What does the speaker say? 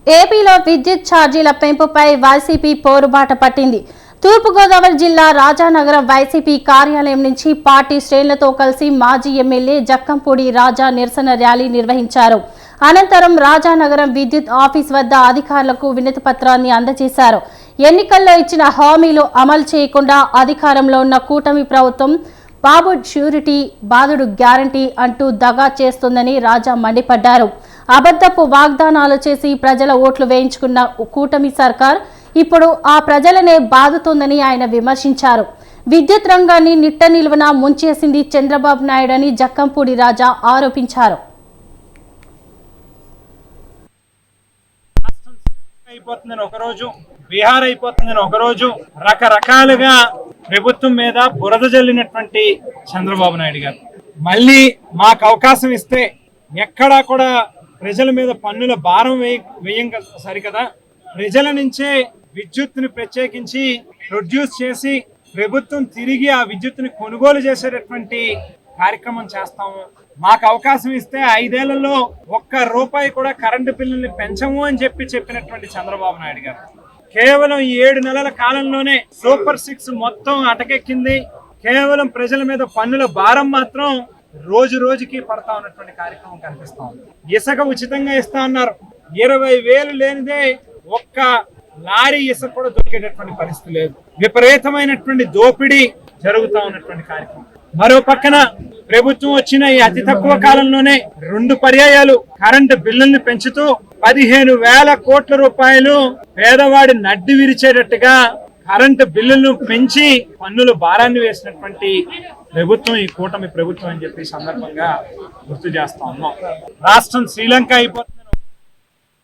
ఏపీలో విద్యుత్ ఛార్జీల పెంపుపై వైసీపీ పోరుబాట పట్టింది. తూర్పుగోదావరి జిల్లా రాజానగరం వైసీపీ కార్యాలయం నుంచి పార్టీ శ్రేణులతో కలిసి మాజీ ఎమ్మెల్యే జక్కంపూడి రాజా నిరసన ర్యాలీ నిర్వహించారు. అనంతరం రాజానగరం విద్యుత్ ఆఫీస్ వద్ద అధికారులకు వినతి పత్రాన్ని అందజేశారు. ఎన్నికల్లో ఇచ్చిన హామీలు అమలు చేయకుండా అధికారంలో ఉన్న కూటమి ప్రభుత్వం బాబు ష్యూరిటీ బాదుడు గ్యారంటీ అంటూ దగా చేస్తుందని రాజా మండిపడ్డారు. అబద్ధపు వాగ్దానాలు చేసి ప్రజల ఓట్లు వేయించుకున్న కూటమి సర్కార్ ఇప్పుడు ఆ ప్రజలనే బాదుతోందని ఆయన విమర్శించారు. విద్యుత్ రంగాన్ని నిట్ట నిలువున ముంచేసింది చంద్రబాబు నాయుడు అని జక్కంపూడి రాజా ఆరోపించారు. బీహార్ అయిపోతుందని ఒకరోజు రకరకాలుగా ప్రభుత్వం మీద బురద జల్లినటువంటి చంద్రబాబు నాయుడు గారు మళ్ళీ మాకు అవకాశం ఇస్తే ఎక్కడా కూడా ప్రజల మీద పన్నుల భారం వేయం సరికదా, ప్రజల నుంచే విద్యుత్తుని ప్రత్యేకించి ప్రొడ్యూస్ చేసి ప్రభుత్వం తిరిగి ఆ విద్యుత్తుని కొనుగోలు చేసేటటువంటి కార్యక్రమం చేస్తాము. మాకు అవకాశం ఇస్తే 5 ఏళ్లలో ₹1 కూడా కరెంటు బిల్లుల్ని పెంచము అని చెప్పినటువంటి చంద్రబాబు నాయుడు గారు కేవలం 7 నెలల కాలంలోనే సూపర్ 6 మొత్తం అటకెక్కింది. కేవలం ప్రజల మీద పన్నుల భారం మాత్రం రోజు రోజుకి పడతా ఉన్నటువంటి కార్యక్రమం కనిపిస్తా ఉంది. ఇసుక ఉచితంగా ఇస్తా అన్నారు. 20,000 లేనిదే ఒక్క లారీ ఇసుక కూడా దొరికేటటువంటి పరిస్థితి లేదు. విపరీతమైనటువంటి దోపిడీ జరుగుతా ఉన్నటువంటి కార్యక్రమం. మరో పక్కన ప్రభుత్వం వచ్చిన ఈ అతి తక్కువ కాలంలోనే 2 పర్యాయాలు కరెంటు బిల్లుల్ని పెంచుతూ 15,000 కోట్ల రూపాయలు పేదవాడి నడ్డి విరిచేటట్టుగా కరెంటు బిల్లులను పెంచి పన్నుల భారాన్ని వేసినటువంటి ప్రభుత్వం ఈ కూటమి ప్రభుత్వం అని చెప్పి సందర్భంగా గుర్తు చేస్తా ఉన్నాం. రాష్ట్రం శ్రీలంక అయిపోతుంది.